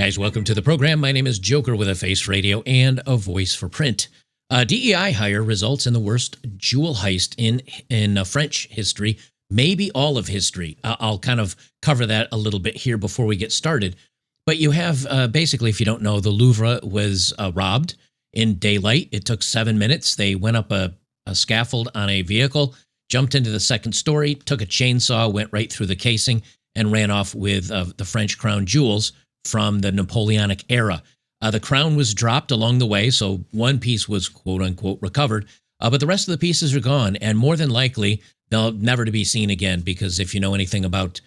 Guys, welcome to the program. My name is Joker with a face radio and a voice for print. DEI hire results in the worst jewel heist in French history, maybe all of history. I'll kind of cover that a little bit here before we get started. But you have, basically, if you don't know, the Louvre was robbed in daylight. It took 7 minutes. They went up a scaffold on a vehicle, jumped into the second story, took a chainsaw, went right through the casing, and ran off with the French crown jewels from the Napoleonic era. The crown was dropped along the way, so one piece was quote-unquote recovered, but the rest of the pieces are gone, and more than likely, they'll never to be seen again, because if you know anything about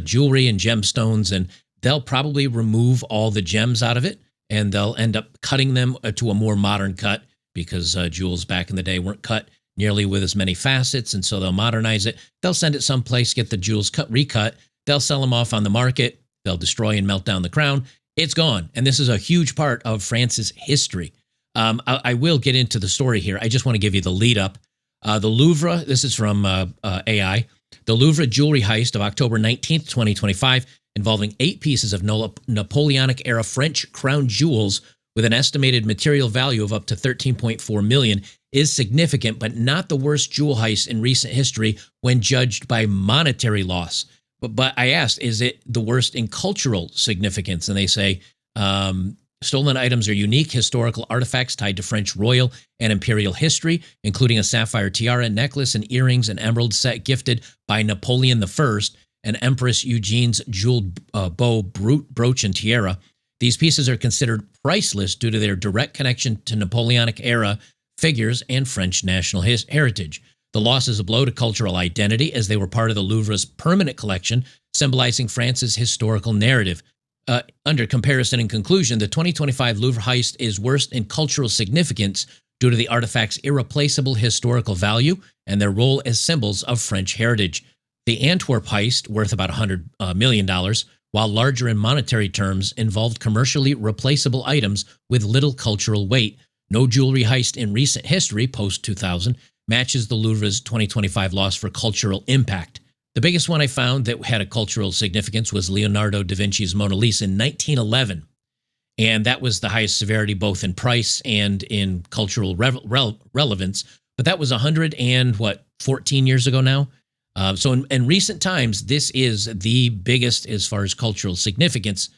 jewelry and gemstones, and they'll probably remove all the gems out of it, and they'll end up cutting them to a more modern cut, because jewels back in the day weren't cut nearly with as many facets, and so they'll modernize it. They'll send it someplace, get the jewels recut, they'll sell them off on the market, they'll destroy and melt down the crown. It's gone. And this is a huge part of France's history. I will get into the story here. I just want to give you the lead up. The Louvre, this is from AI, the Louvre jewelry heist of October 19th, 2025, involving 8 pieces of Napoleonic era French crown jewels with an estimated material value of up to 13.4 million is significant, but not the worst jewel heist in recent history when judged by monetary loss. But I asked, is it the worst in cultural significance? And they say, stolen items are unique historical artifacts tied to French royal and imperial history, including a sapphire tiara, necklace, and earrings, and emerald set gifted by Napoleon I, and Empress Eugene's jeweled bow, brooch, and tiara. These pieces are considered priceless due to their direct connection to Napoleonic era figures and French national heritage. The loss is a blow to cultural identity, as they were part of the Louvre's permanent collection, symbolizing France's historical narrative. Under comparison and conclusion, the 2025 Louvre heist is worst in cultural significance due to the artifact's irreplaceable historical value and their role as symbols of French heritage. The Antwerp heist, worth about $100 million, while larger in monetary terms, involved commercially replaceable items with little cultural weight. No jewelry heist in recent history, post-2000, matches the Louvre's 2025 loss for cultural impact. The biggest one I found that had a cultural significance was Leonardo da Vinci's Mona Lisa in 1911. And that was the highest severity, both in price and in cultural relevance. But that was 14 years ago now. So in recent times, this is the biggest, as far as cultural significance,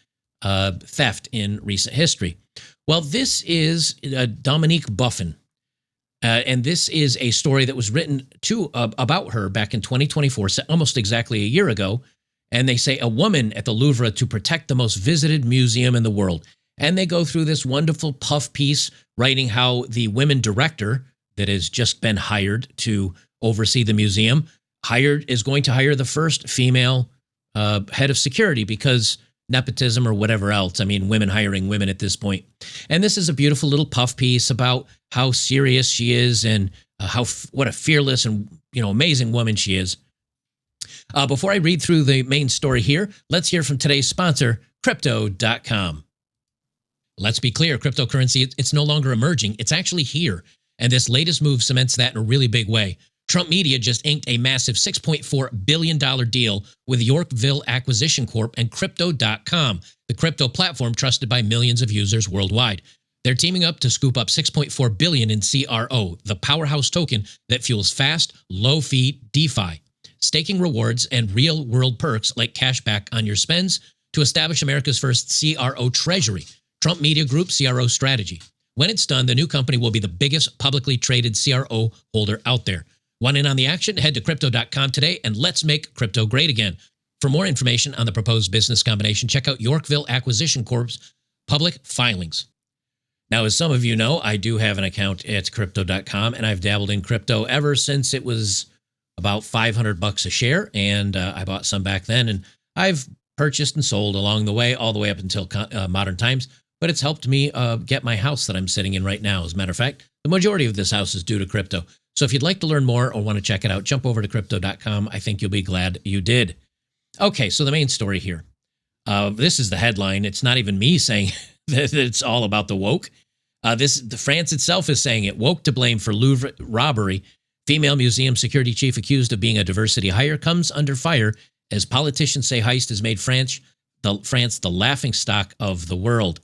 theft in recent history. Well, this is Dominique Buffin. And this is a story that was written about her back in 2024, almost exactly a year ago. And they say a woman at the Louvre to protect the most visited museum in the world. And they go through this wonderful puff piece writing how the women director that has just been hired to oversee the museum is going to hire the first female head of security because nepotism or whatever else. I mean, women hiring women at this point. And this is a beautiful little puff piece about how serious she is and what a fearless and amazing woman she is. Before I read through the main story here, let's hear from today's sponsor, Crypto.com. Let's be clear, cryptocurrency, it's no longer emerging. It's actually here. And this latest move cements that in a really big way. Trump Media just inked a massive $6.4 billion deal with Yorkville Acquisition Corp and Crypto.com, the crypto platform trusted by millions of users worldwide. They're teaming up to scoop up $6.4 billion in CRO, the powerhouse token that fuels fast, low-fee DeFi, staking rewards, and real-world perks like cashback on your spends to establish America's first CRO treasury, Trump Media Group CRO strategy. When it's done, the new company will be the biggest publicly traded CRO holder out there. Want in on the action? Head to Crypto.com today and let's make crypto great again. For more information on the proposed business combination, check out Yorkville Acquisition Corp's public filings. Now, as some of you know, I do have an account at Crypto.com, and I've dabbled in crypto ever since it was about $500 a share, and I bought some back then, and I've purchased and sold along the way, all the way up until modern times, but it's helped me get my house that I'm sitting in right now. As a matter of fact, the majority of this house is due to crypto. So if you'd like to learn more or want to check it out, jump over to Crypto.com. I think you'll be glad you did. Okay, so the main story here. This is the headline. It's not even me saying that it's all about the woke. The France itself is saying it. Woke to blame for Louvre robbery. Female museum security chief accused of being a diversity hire comes under fire as politicians say heist has made France France the laughingstock of the world.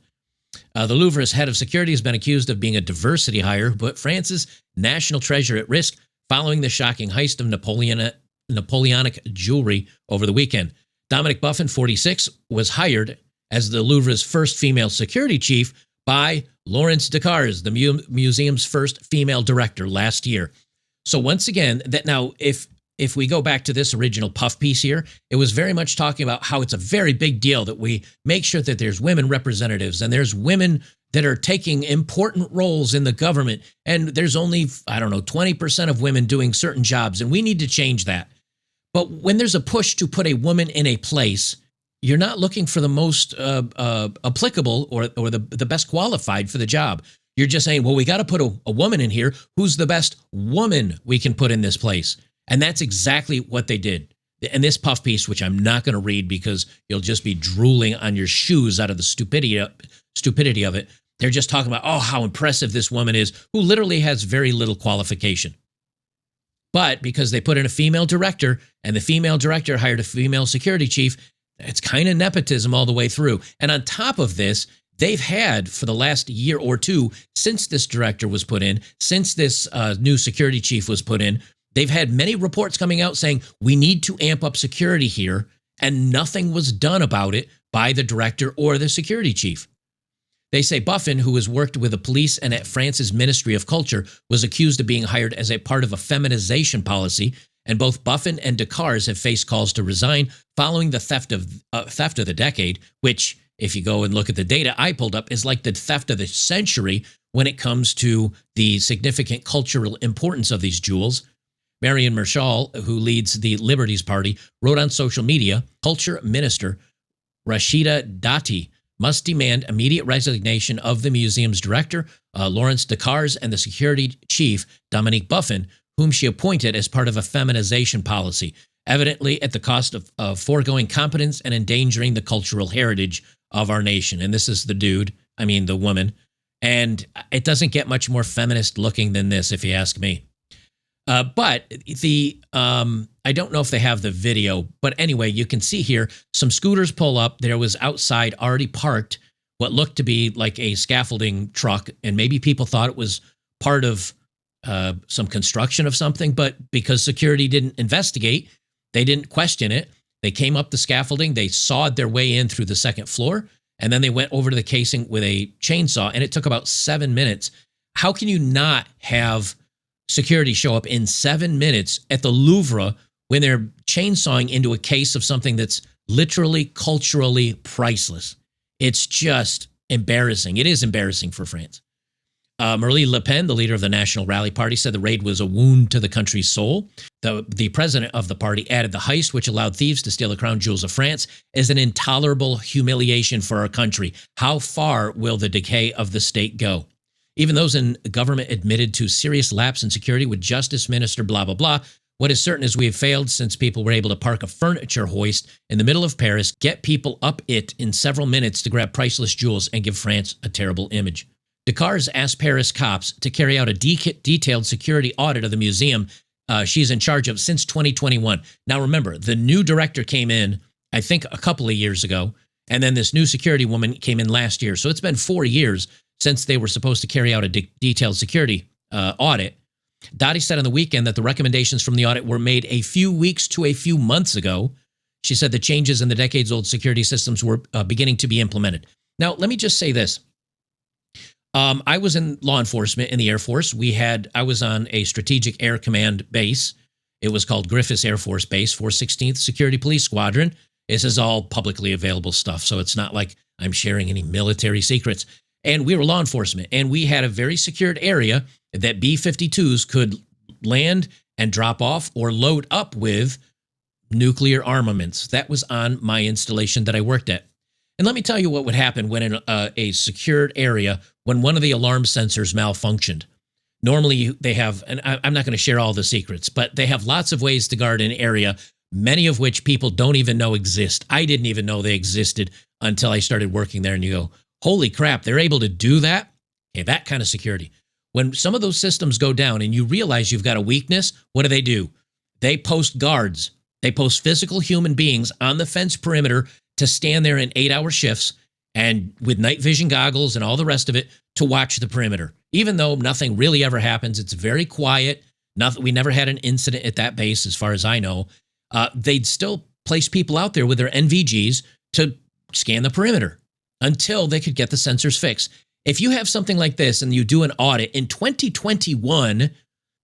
The Louvre's head of security has been accused of being a diversity hire, but France's national treasure at risk following the shocking heist of Napoleonic jewelry over the weekend. Dominique Buffin, 46, was hired as the Louvre's first female security chief by Laurence Decars, the museum's first female director, last year. So once again, that now if we go back to this original puff piece here, it was very much talking about how it's a very big deal that we make sure that there's women representatives and there's women that are taking important roles in the government. And there's only, 20% of women doing certain jobs. And we need to change that. But when there's a push to put a woman in a place, you're not looking for the most applicable or the best qualified for the job. You're just saying, well, we got to put a woman in here. Who's the best woman we can put in this place? And that's exactly what they did. And this puff piece, which I'm not going to read because you'll just be drooling on your shoes out of the stupidity of it. They're just talking about, oh, how impressive this woman is, who literally has very little qualification. But because they put in a female director and the female director hired a female security chief, it's kind of nepotism all the way through. And on top of this, they've had for the last year or two, since this director was put in, since this new security chief was put in, they've had many reports coming out saying we need to amp up security here, and nothing was done about it by the director or the security chief. They say Buffin, who has worked with the police and at France's Ministry of Culture, was accused of being hired as a part of a feminization policy, and both Buffin and Decars have faced calls to resign following the theft of the decade, which, if you go and look at the data I pulled up, is like the theft of the century when it comes to the significant cultural importance of these jewels. Marion Marshall, who leads the Liberties Party, wrote on social media, Culture Minister Rashida Dati must demand immediate resignation of the museum's director, Laurence Decars, and the security chief, Dominique Buffin, whom she appointed as part of a feminization policy, evidently at the cost of foregoing competence and endangering the cultural heritage of our nation. And this is the woman. And it doesn't get much more feminist looking than this, if you ask me. But I don't know if they have the video, but anyway, you can see here some scooters pull up. There was outside already parked what looked to be like a scaffolding truck, and maybe people thought it was part of some construction of something, but because security didn't investigate, they didn't question it. They came up the scaffolding, they sawed their way in through the second floor, and then they went over to the casing with a chainsaw, and it took about 7 minutes. How can you not have security show up in 7 minutes at the Louvre when they're chainsawing into a case of something that's literally culturally priceless? It's just embarrassing. It is embarrassing for France. Marine Le Pen, the leader of the National Rally Party, said the raid was a wound to the country's soul. The president of the party added the heist, which allowed thieves to steal the crown jewels of France, is an intolerable humiliation for our country. How far will the decay of the state go? Even those in government admitted to serious lapse in security with Justice Minister blah, blah, blah. What is certain is we have failed since people were able to park a furniture hoist in the middle of Paris, get people up it in several minutes to grab priceless jewels, and give France a terrible image. Decars asked Paris cops to carry out a detailed security audit of the museum she's in charge of since 2021. Now remember, the new director came in, I think, a couple of years ago, and then this new security woman came in last year. So it's been 4 years since they were supposed to carry out a detailed security audit. Dottie said on the weekend that the recommendations from the audit were made a few weeks to a few months ago. She said the changes in the decades-old security systems were beginning to be implemented. Now, let me just say this. I was in law enforcement in the Air Force. I was on a Strategic Air Command base. It was called Griffiths Air Force Base, 416th Security Police Squadron. This is all publicly available stuff, so it's not like I'm sharing any military secrets. And we were law enforcement, and we had a very secured area that B-52s could land and drop off or load up with nuclear armaments. That was on my installation that I worked at. And let me tell you what would happen when in a secured area, when one of the alarm sensors malfunctioned. Normally they have, and I'm not going to share all the secrets, but they have lots of ways to guard an area, many of which people don't even know exist. I didn't even know they existed until I started working there, and you go, holy crap, they're able to do that? Okay, that kind of security. When some of those systems go down and you realize you've got a weakness, what do? They post guards. They post physical human beings on the fence perimeter to stand there in 8-hour shifts and with night vision goggles and all the rest of it to watch the perimeter. Even though nothing really ever happens, it's very quiet. Nothing. We never had an incident at that base, as far as I know. They'd still place people out there with their NVGs to scan the perimeter until they could get the sensors fixed. If you have something like this and you do an audit in 2021,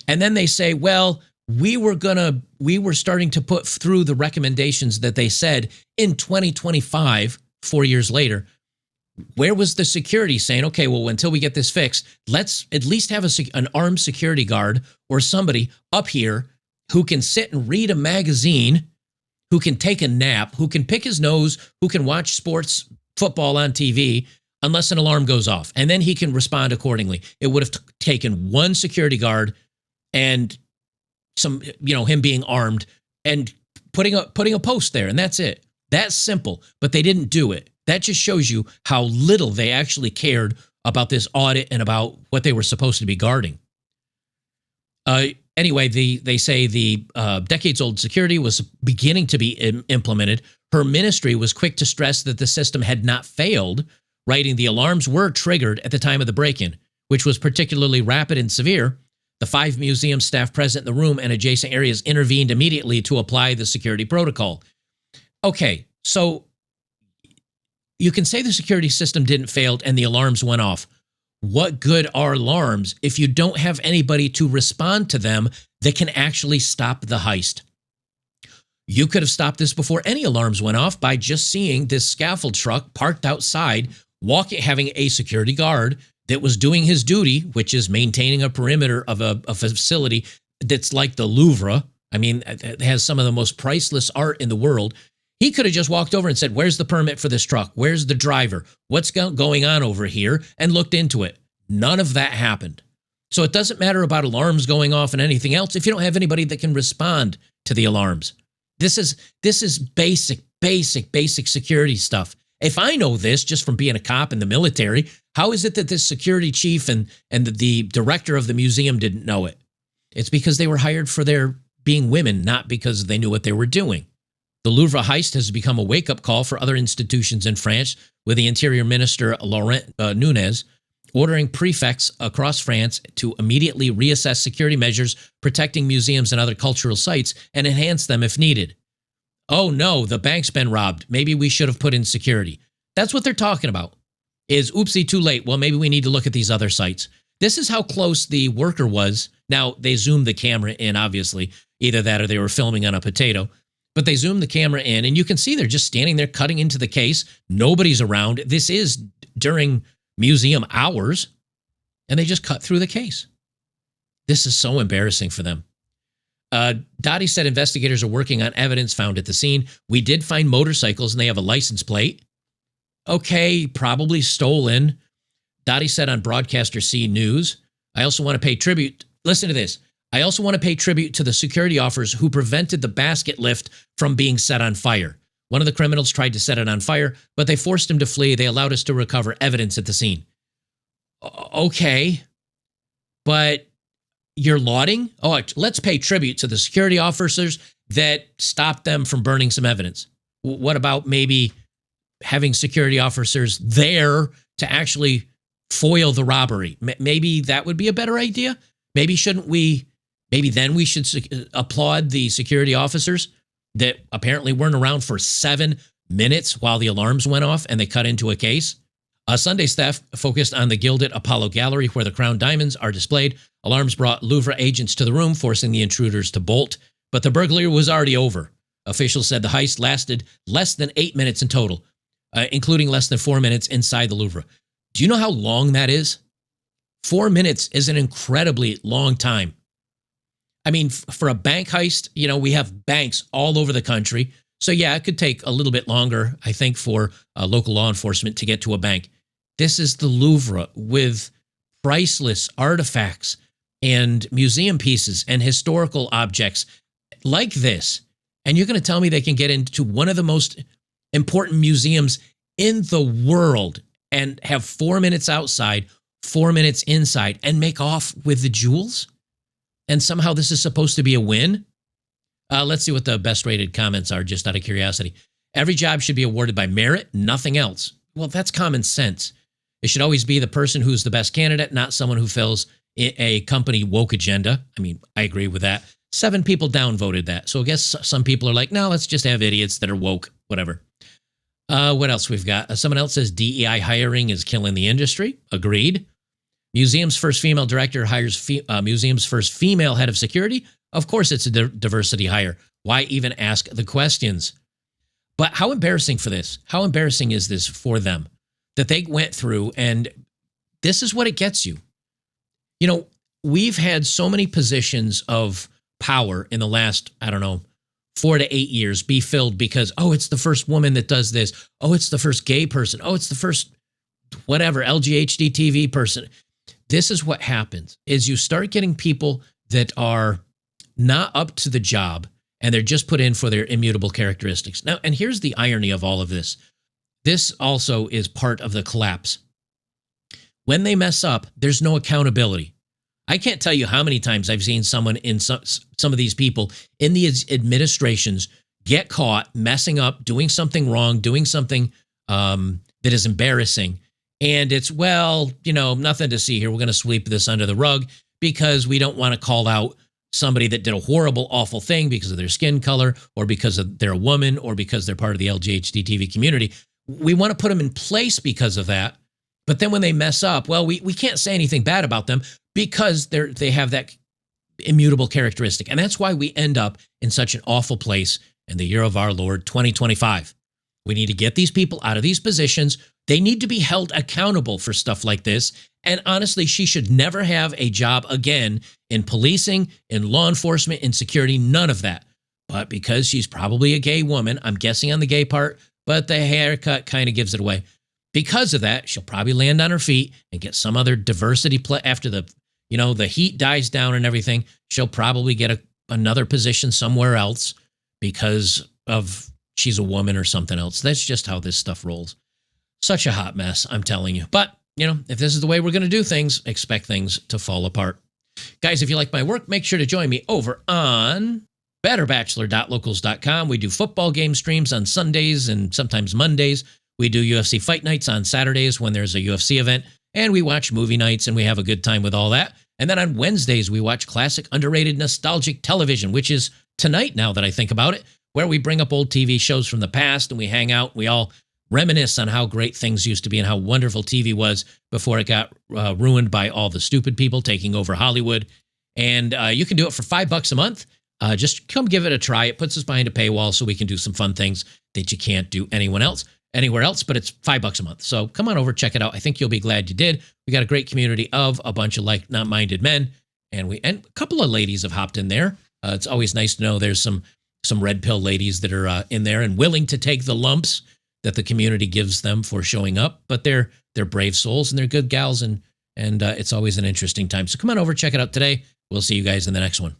and then they say, well, we were starting to put through the recommendations that they said in 2025, 4 years later, where was the security saying, okay, well, until we get this fixed, let's at least have an armed security guard or somebody up here who can sit and read a magazine, who can take a nap, who can pick his nose, who can watch sports football on TV, unless an alarm goes off. And then he can respond accordingly. It would have taken one security guard and him being armed and putting a post there, and that's it. That's simple, but they didn't do it. That just shows you how little they actually cared about this audit and about what they were supposed to be guarding. Anyway, they say the decades-old security was beginning to be implemented. Her ministry was quick to stress that the system had not failed, writing the alarms were triggered at the time of the break-in, which was particularly rapid and severe. The 5 museum staff present in the room and adjacent areas intervened immediately to apply the security protocol. Okay, so you can say the security system didn't fail and the alarms went off. What good are alarms if you don't have anybody to respond to them that can actually stop the heist? You could have stopped this before any alarms went off by just seeing this scaffold truck parked outside, having a security guard that was doing his duty, which is maintaining a perimeter of a facility that's like the Louvre. I mean, it has some of the most priceless art in the world. He could have just walked over and said, where's the permit for this truck? Where's the driver? What's going on over here? And looked into it. None of that happened. So it doesn't matter about alarms going off and anything else if you don't have anybody that can respond to the alarms. This is basic security stuff. If I know this just from being a cop in the military, how is it that this security chief and the director of the museum didn't know it? It's because they were hired for their being women, not because they knew what they were doing. The Louvre heist has become a wake-up call for other institutions in France, with the Interior Minister Laurent Nunez ordering prefects across France to immediately reassess security measures protecting museums and other cultural sites and enhance them if needed. Oh no, the bank's been robbed. Maybe we should have put in security. That's what they're talking about. Is oopsie, too late. Well, maybe we need to look at these other sites. This is how close the worker was. Now, they zoomed the camera in, obviously. Either that or they were filming on a potato. But they zoomed the camera in, and you can see they're just standing there cutting into the case. Nobody's around. This is during museum hours, and they just cut through the case. This is so embarrassing for them. Dottie said investigators are working on evidence found at the scene. We did find motorcycles, and they have a license plate. Okay, probably stolen. Dottie said on Broadcaster C News, I also want to pay tribute. Listen to this. I also want to pay tribute to the security officers who prevented the basket lift from being set on fire. One of the criminals tried to set it on fire, but they forced him to flee. They allowed us to recover evidence at the scene. Okay, but you're lauding? Oh, let's pay tribute to the security officers that stopped them from burning some evidence. What about maybe having security officers there to actually foil the robbery? Maybe that would be a better idea. Maybe then we should applaud the security officers that apparently weren't around for 7 minutes while the alarms went off and they cut into a case. Sunday staff focused on the gilded Apollo Gallery where the crown diamonds are displayed. Alarms brought Louvre agents to the room, forcing the intruders to bolt. But the burglary was already over. Officials said the heist lasted less than 8 minutes in total, including less than 4 minutes inside the Louvre. Do you know how long that is? 4 minutes is an incredibly long time. I mean, for a bank heist, we have banks all over the country. So yeah, it could take a little bit longer, I think, for local law enforcement to get to a bank. This is the Louvre with priceless artifacts and museum pieces and historical objects like this. And you're going to tell me they can get into one of the most important museums in the world and have 4 minutes outside, 4 minutes inside, and make off with the jewels? And somehow this is supposed to be a win? Let's see what the best rated comments are, just out of curiosity. Every job should be awarded by merit, nothing else. Well, that's common sense. It should always be the person who's the best candidate, not someone who fills a company woke agenda. I mean, I agree with that. 7 people downvoted that. So I guess some people are like, no, let's just have idiots that are woke, whatever. What else we've got? Someone else says DEI hiring is killing the industry. Agreed. Museum's first female director hires museum's first female head of security. Of course, it's a diversity hire. Why even ask the questions? But how embarrassing for this? How embarrassing is this for them that they went through, and this is what it gets you. You know, we've had so many positions of power in the last, 4 to 8 years be filled because, oh, it's the first woman that does this. Oh, it's the first gay person. Oh, it's the first whatever, LGHD TV person. This is what happens is you start getting people that are not up to the job and they're just put in for their immutable characteristics. Now, and here's the irony of all of this. This also is part of the collapse. When they mess up, there's no accountability. I can't tell you how many times I've seen someone in some of these people in the administrations get caught messing up, doing something wrong, doing something that is embarrassing. And it's, well, nothing to see here. We're going to sweep this under the rug because we don't want to call out somebody that did a horrible, awful thing because of their skin color or because they're a woman or because they're part of the LGHD TV community. We want to put them in place because of that. But then when they mess up, well, we can't say anything bad about them because they have that immutable characteristic. And that's why we end up in such an awful place in the year of our Lord, 2025. We need to get these people out of these positions. They need to be held accountable for stuff like this. And honestly, she should never have a job again in policing, in law enforcement, in security, none of that. But because she's probably a gay woman, I'm guessing on the gay part, but the haircut kind of gives it away. Because of that, she'll probably land on her feet and get some other diversity play after the heat dies down and everything. She'll probably get another position somewhere else because of she's a woman or something else. That's just how this stuff rolls. Such a hot mess, I'm telling you. But, if this is the way we're going to do things, expect things to fall apart. Guys, if you like my work, make sure to join me over on betterbachelor.locals.com. We do football game streams on Sundays and sometimes Mondays. We do UFC fight nights on Saturdays when there's a UFC event. And we watch movie nights and we have a good time with all that. And then on Wednesdays, we watch classic, underrated, nostalgic television, which is tonight now that I think about it, where we bring up old TV shows from the past and we hang out. We all reminisce on how great things used to be and how wonderful TV was before it got ruined by all the stupid people taking over Hollywood. And you can do it for $5 a month. Just come give it a try. It puts us behind a paywall so we can do some fun things that you can't do anywhere else, but it's $5 a month. So come on over, check it out. I think you'll be glad you did. We got a great community of a bunch of like-minded men, and a couple of ladies have hopped in there. It's always nice to know there's some red pill ladies that are in there and willing to take the lumps that the community gives them for showing up. But they're brave souls and they're good gals, and it's always an interesting time. So come on over, check it out today. We'll see you guys in the next one.